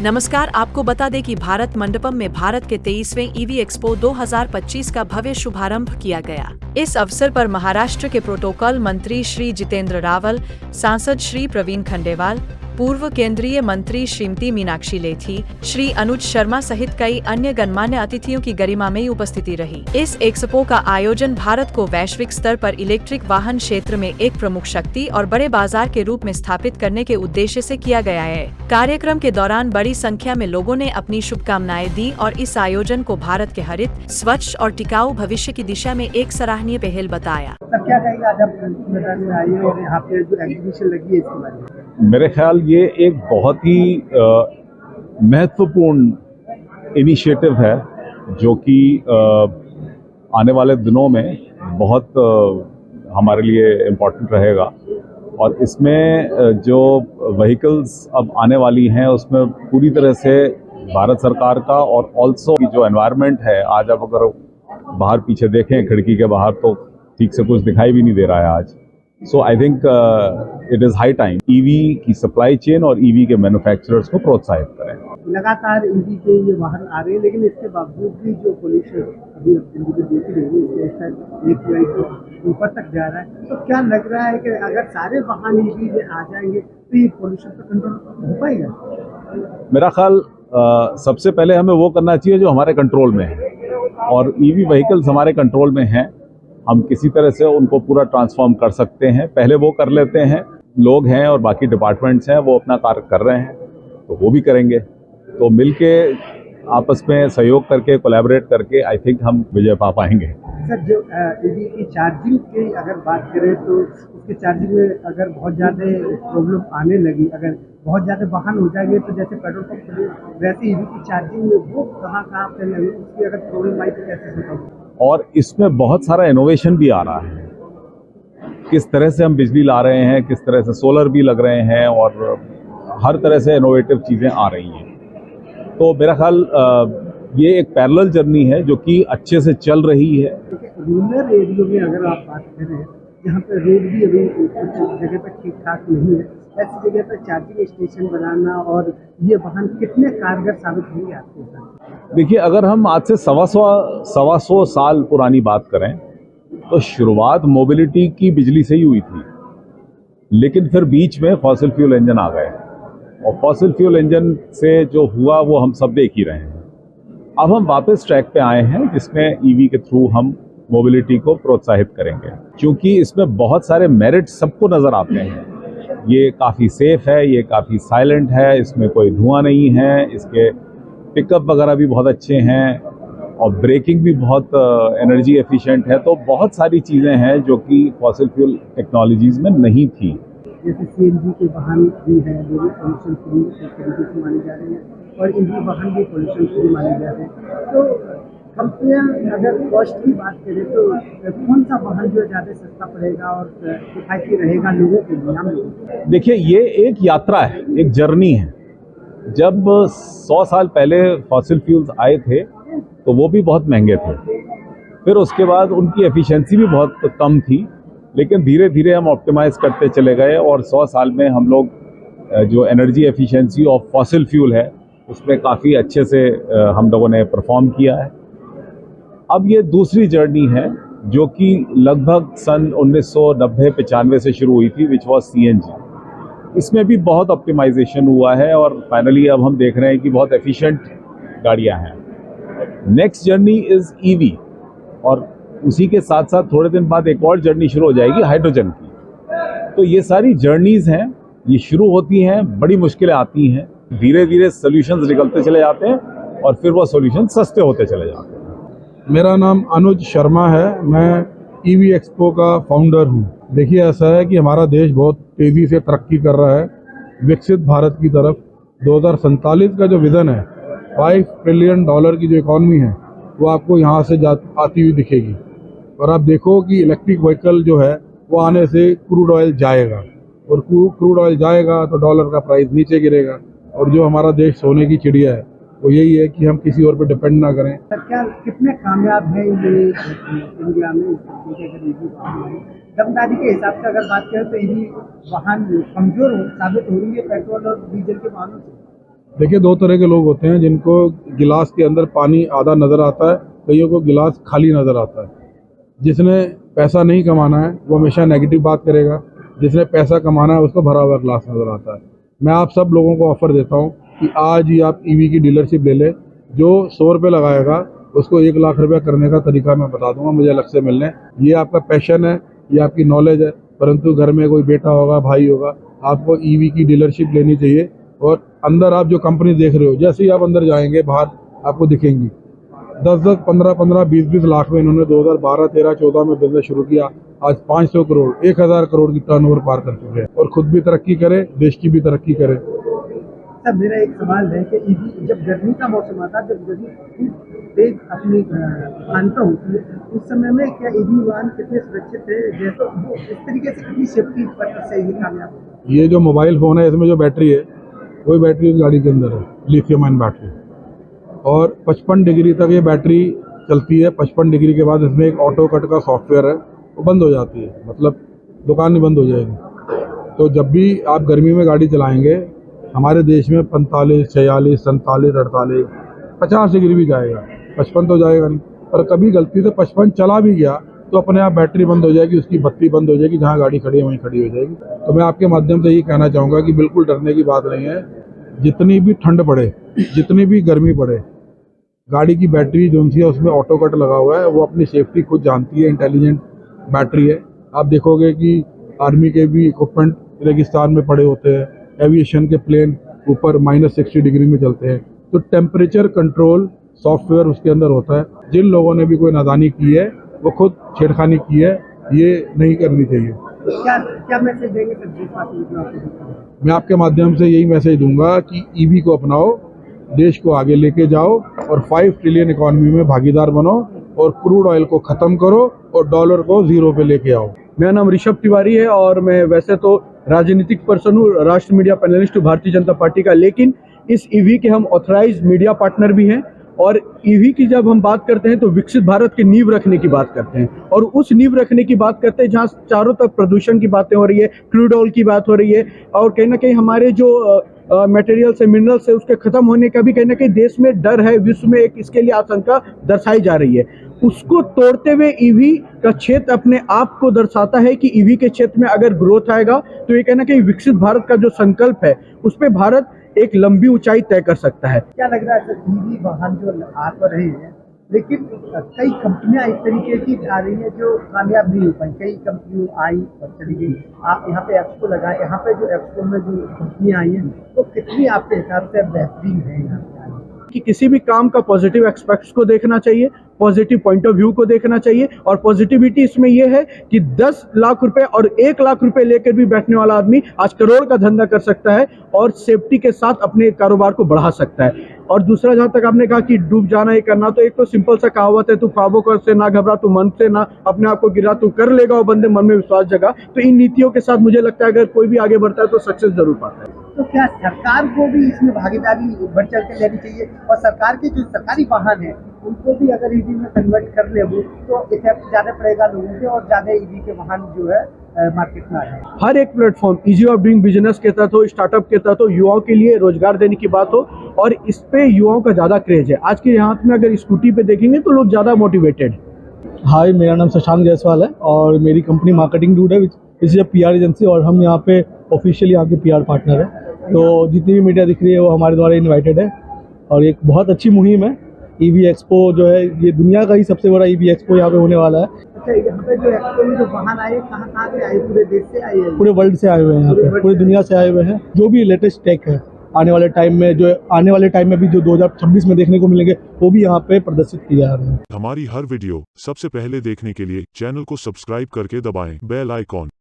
नमस्कार, आपको बता दें कि भारत मंडपम में भारत के 23वें ईवी एक्सपो 2025 का भव्य शुभारंभ किया गया। इस अवसर पर महाराष्ट्र के प्रोटोकॉल मंत्री श्री जितेंद्र रावल, सांसद श्री प्रवीण खंडेवाल, पूर्व केंद्रीय मंत्री श्रीमती मीनाक्षी लेथी, श्री अनुज शर्मा सहित कई अन्य गणमान्य अतिथियों की गरिमामयी उपस्थिति रही। इस एक्सपो का आयोजन भारत को वैश्विक स्तर पर इलेक्ट्रिक वाहन क्षेत्र में एक प्रमुख शक्ति और बड़े बाजार के रूप में स्थापित करने के उद्देश्य से किया गया है। कार्यक्रम के दौरान बड़ी संख्या में लोगों ने अपनी शुभकामनाएं दी और इस आयोजन को भारत के हरित, स्वच्छ और टिकाऊ भविष्य की दिशा में एक सराहनीय पहल बताया। क्या कहेंगे आज आप मैदान में आए और यहाँ पे जो एग्जीबिशन लगी है इसके बारे में? मेरे ख्याल ये एक बहुत ही महत्वपूर्ण इनिशिएटिव है जो कि आने वाले दिनों में बहुत हमारे लिए इम्पोर्टेंट रहेगा। और इसमें जो व्हीकल्स अब आने वाली हैं उसमें पूरी तरह से भारत सरकार का और ऑल्सो जो एनवायरनमेंट है, आज आप अगर बाहर पीछे देखें खिड़की के बाहर तो ठीक से कुछ दिखाई भी नहीं दे रहा है आज। So I think it is high time EV की सप्लाई चेन और ईवी के मैन्युफैक्चरर्स को प्रोत्साहित करें। लगातार ईवी के ये वाहन आ रहे हैं, लेकिन इसके बावजूद भी जो पोल्यूशन अभी दिल्ली में देख रहे हैं इसके ऊपर तक जा रहा है, तो क्या लग रहा है कि अगर सारे वाहन ईवी में आ जाएंगे तो ये पोल्यूशन पर कंट्रोल हो पाएगा? मेरा ख्याल सबसे पहले हमें वो करना चाहिए जो हमारे कंट्रोल में है, और ईवी व्हीकल्स हमारे कंट्रोल में हैं। हम किसी तरह से उनको पूरा ट्रांसफॉर्म कर सकते हैं, पहले वो कर लेते हैं। लोग हैं और बाकी डिपार्टमेंट्स हैं वो अपना कार्य कर रहे हैं, तो वो भी करेंगे। तो मिलके आपस में सहयोग करके, कोलैबोरेट करके आई थिंक हम विजय पा पाएंगे। सर, जो ईवी की चार्जिंग की अगर बात करें तो उसके चार्जिंग में अगर बहुत ज़्यादा प्रॉब्लम आने लगी, अगर बहुत ज़्यादा वाहन हो जाएंगे तो जैसे पेट्रोल पंप वैसे ईवी की चार्जिंग में वो कहाँ पे लगे, उसकी अगर प्रॉब्लम आई तो कैसे बताओ? और इसमें बहुत सारा इनोवेशन भी आ रहा है, किस तरह से हम बिजली ला रहे हैं, किस तरह से सोलर भी लग रहे हैं और हर तरह से इनोवेटिव चीज़ें आ रही हैं। तो मेरा ख्याल ये एक पैरेलल जर्नी है जो कि अच्छे से चल रही है। रूरल एरिया में अगर आप बात करें जहाँ पे रोड भी अभी कुछ जगह पर ठीक ठाक नहीं है, ऐसी जगह पर चार्जिंग स्टेशन बनाना और ये वाहन कितने कारगर साबित होंगे आपके साथ? देखिए, अगर हम आज से सवा सौ साल पुरानी बात करें तो शुरुआत मोबिलिटी की बिजली से ही हुई थी, लेकिन फिर बीच में फॉसिल फ्यूल इंजन आ गए और फॉसिल फ्यूल इंजन से जो हुआ वो हम सब देख ही रहे हैं। अब हम वापस ट्रैक पे आए हैं जिसमें ईवी के थ्रू हम मोबिलिटी को प्रोत्साहित करेंगे, क्योंकि इसमें बहुत सारे मेरिट सबको नज़र आते हैं। ये काफ़ी सेफ है, ये काफ़ी साइलेंट है, इसमें कोई धुआं नहीं है, इसके पिकअप वगैरह भी बहुत अच्छे हैं और ब्रेकिंग भी बहुत एनर्जी एफिशिएंट है। तो बहुत सारी चीज़ें हैं जो कि फॉसिल फ्यूल टेक्नोलॉजीज़ में नहीं थी। जैसे सीएनजी के वाहन भी हैं जो भी पोल्यूशन फ्री तरीके से माने जा रहे हैं और ईवी वाहन भी पोल्यूशन फ्री माने जा रहे हैं। तो कंपनियां अगर कॉस्ट की बात करें तो कौन सा वाहन जो ज़्यादा सस्ता पड़ेगा और किफ़ायती रहेगा लोगों के लिए, आम लोगों के लिए? देखिए, ये एक यात्रा है, एक जर्नी है। जब 100 साल पहले फॉसिल फ्यूल्स आए थे तो वो भी बहुत महंगे थे, फिर उसके बाद उनकी एफिशिएंसी भी बहुत कम थी, लेकिन धीरे धीरे हम ऑप्टिमाइज करते चले गए और 100 साल में हम लोग जो energy efficiency of fossil fuel है उसमें काफ़ी अच्छे से हम लोगों ने परफॉर्म किया है। अब ये दूसरी जर्नी है जो कि लगभग सन 1990-95 से शुरू हुई थी, विच वॉज सीएनजी। इसमें भी बहुत ऑप्टिमाइजेशन हुआ है और फाइनली अब हम देख रहे हैं कि बहुत एफिशिएंट गाड़ियां हैं। नेक्स्ट जर्नी इज़ ईवी, और उसी के साथ साथ थोड़े दिन बाद एक और जर्नी शुरू हो जाएगी हाइड्रोजन की। तो ये सारी जर्नीज़ हैं, ये शुरू होती हैं, बड़ी मुश्किलें आती हैं, धीरे धीरे सोल्यूशंस निकलते चले जाते हैं और फिर वो सोल्यूशन सस्ते होते चले जाते हैं। मेरा नाम अनुज शर्मा है, मैं ईवी एक्सपो का फाउंडर हूँ। देखिए, ऐसा है कि हमारा देश बहुत तेज़ी से तरक्की कर रहा है विकसित भारत की तरफ। 2047 का जो विज़न है, $5 ट्रिलियन की जो इकॉनमी है वो आपको यहाँ से आती हुई दिखेगी। और आप देखो कि इलेक्ट्रिक व्हीकल जो है वो आने से क्रूड ऑयल जाएगा, और क्रूड ऑयल जाएगा तो डॉलर का प्राइस नीचे गिरेगा। और जो हमारा देश सोने की चिड़िया है वो यही है कि हम किसी और पे डिपेंड ना करें। सर, क्या कितने कामयाब है ये इंडिया में दमदारी के हिसाब से अगर बात करें तो ईवी वाहन कमजोर साबित हो रही है पेट्रोल और डीजल के वाहनों से? देखिए, दो तरह के लोग होते हैं, जिनको गिलास के अंदर पानी आधा नज़र आता है, कईयों को गिलास खाली नज़र आता है। जिसने पैसा नहीं कमाना है वो हमेशा नेगेटिव बात करेगा, जिसने पैसा कमाना है उसको भरा हुआ ग्लास नज़र आता है। मैं आप सब लोगों को ऑफ़र देता हूँ कि आज ही आप ईवी की डीलरशिप ले लें। जो 100 रुपये लगाएगा उसको 1 लाख रुपया करने का तरीका मैं बता दूंगा, मुझे अलग से मिलने। ये आपका पैशन है, ये आपकी नॉलेज है, परंतु घर में कोई बेटा होगा, भाई होगा, आपको ईवी की डीलरशिप लेनी चाहिए। और अंदर आप जो कंपनी देख रहे हो, जैसे ही आप अंदर जाएंगे बाहर आपको दिखेंगी 10-10, 15-15, 20-20 लाख में इन्होंने 2012, 13, 14 में बिजनेस शुरू किया। आज 500 करोड़, 1000 करोड़ की टर्नओवर पार कर चुके हैं और खुद भी तरक्की करे, देश की भी तरक्की करे। सर, मेरा एक सवाल है कि ईवी जब गर्मी का मौसम आता है, जब गर्मी तेज अपनी मानता होती है, उस समय में क्या ईवी वाहन कितने सुरक्षित है, जैसे वो इस तरीके से कितनी सेफ्टी पर्पज से ये कामयाब? ये जो मोबाइल फ़ोन है इसमें जो बैटरी है वही बैटरी उस गाड़ी के अंदर है, लिथियम आयन बैटरी, और 55 डिग्री तक ये बैटरी चलती है। 55 डिग्री के बाद इसमें एक ऑटो कट का सॉफ्टवेयर है, वो बंद हो जाती है, मतलब दुकान नहीं बंद हो जाएगी। तो जब भी आप गर्मी में गाड़ी चलाएंगे, हमारे देश में 45, 46, 47, 48, 50 डिग्री भी जाएगा, 55 तो जाएगा नहीं। पर कभी गलती से 55 चला भी गया तो अपने आप बैटरी बंद हो जाएगी, उसकी बत्ती बंद हो जाएगी, जहाँ गाड़ी खड़ी है वहीं खड़ी हो जाएगी। तो मैं आपके माध्यम से यही कहना चाहूँगा कि बिल्कुल डरने की बात नहीं है। जितनी भी ठंड पड़े, जितनी भी गर्मी पड़े, गाड़ी की बैटरी जो सी है उसमें ऑटो कट लगा हुआ है, वो अपनी सेफ्टी खुद जानती है, इंटेलिजेंट बैटरी है। आप देखोगे कि आर्मी के भी इक्विपमेंट रेगिस्तान में पड़े होते हैं, एविएशन के प्लेन ऊपर -60 डिग्री में चलते हैं, तो टेम्परेचर कंट्रोल सॉफ्टवेयर उसके अंदर होता है। जिन लोगों ने भी कोई नादानी की है, वो खुद छेड़खानी की है, ये नहीं करनी चाहिए। क्या मैसेज देंगे सर देशवासियों को? मैं आपके माध्यम से यही मैसेज दूंगा कि ईवी को अपनाओ, देश को आगे लेके जाओ और 5 ट्रिलियन इकोनॉमी में भागीदार बनो, और क्रूड ऑयल को ख़त्म करो और डॉलर को 0 पे लेके आओ। मेरा नाम ऋषभ तिवारी है और मैं वैसे तो राजनीतिक पर्सन हूँ, राष्ट्रीय मीडिया पैनलिस्ट हूँ भारतीय जनता पार्टी का, लेकिन इस ईवी के हम ऑथराइज्ड मीडिया पार्टनर भी हैं। और ईवी की जब हम बात करते हैं तो विकसित भारत की नींव रखने की बात करते हैं, और उस नींव रखने की बात करते हैं जहाँ चारों तरफ प्रदूषण की बातें हो रही है, क्रूड ऑयल की बात हो रही है, और कहीं ना कहीं हमारे जो मटेरियल्स है, मिनरल्स है, उसके खत्म होने का भी कहीं ना कहीं देश में डर है, विश्व में एक इसके लिए आशंका दर्शाई जा रही है। उसको तोड़ते हुए ईवी का क्षेत्र अपने आप को दर्शाता है कि ईवी के क्षेत्र में अगर ग्रोथ आएगा तो ये कहना कि विकसित भारत का जो संकल्प है उस पर भारत एक लंबी ऊंचाई तय कर सकता है। क्या लग रहा है सर, ईवी वाहन जो आ तो रहे हैं, लेकिन कई कंपनियां इस तरीके की आ रही हैं जो कामयाब नहीं हो पाई। कई कंपनी आई और चली गई। आप यहाँ पे एक्सपो लगाए, यहाँ पे जो एक्सपो में जो कंपनियां आई हैं तो कितनी आपके हिसाब से बेहतरीन है यहाँ पे आई? कि किसी भी काम का पॉजिटिव एस्पेक्ट्स को देखना चाहिए, पॉजिटिव पॉइंट ऑफ व्यू को देखना चाहिए, और पॉजिटिविटी इसमें यह है कि 10 लाख रुपए और 1 लाख रुपए लेकर भी बैठने वाला आदमी आज करोड़ का धंधा कर सकता है और सेफ्टी के साथ अपने कारोबार को बढ़ा सकता है। और दूसरा, जहाँ तक आपने कहा कि डूब जाना ही करना, तो एक तो सिंपल सा कहावत है, तू ख्वाबों कर से ना घबरा, तू मन से ना अपने आप को गिरा, तू कर लेगा वो बंदे मन में विश्वास जगा। तो इन नीतियों के साथ मुझे लगता है अगर कोई भी आगे बढ़ता है तो सक्सेस जरूर पाता है। तो क्या सरकार को भी इसमें भागीदारी बढ़ चढ़ के लेनी चाहिए, और सरकार के जो सरकारी वाहन है उनको भी अगर ईवी में कन्वर्ट कर ले वो, तो इफेक्ट ज़्यादा पड़ेगा लोगों के, और ज़्यादा ईवी के वाहन जो है मार्केट में आए। हर एक platform easy of doing business के तहत हो, स्टार्टअप के तहत हो, युवाओं के लिए रोजगार देने की बात हो, और इस पे युवाओं का ज़्यादा क्रेज है। आज के हाथ में अगर स्कूटी पे देखेंगे तो लोग ज़्यादा मोटिवेटेड। हाय, मेरा नाम शशांक जायसवाल है और मेरी कंपनी मार्केटिंग डूड है, which is a PR agency, और हम यहाँ पे ऑफिशियली यहाँ के PR पार्टनर है। तो जितनी भी मीडिया दिख रही है वो हमारे द्वारा इनवाइटेड है, और एक बहुत अच्छी मुहिम है। EV एक्सपो जो है, ये दुनिया का ही सबसे बड़ा EV एक्सपो यहाँ पे होने वाला है। अच्छा, यहाँ पे जो एक्सपो में जो वाहन आए, कहाँ से आए? पूरे देश से आए हैं? पूरे वर्ल्ड से आए हुए हैं यहाँ पे, पूरी दुनिया से आए हुए हैं। जो भी लेटेस्ट टेक है आने वाले टाइम में भी जो 2026 में देखने को मिलेंगे, वो भी यहाँ पे प्रदर्शित किए जा रहे हैं। हमारी हर वीडियो सबसे पहले देखने के लिए चैनल को सब्सक्राइब करके दबाएं बेल आइकॉन।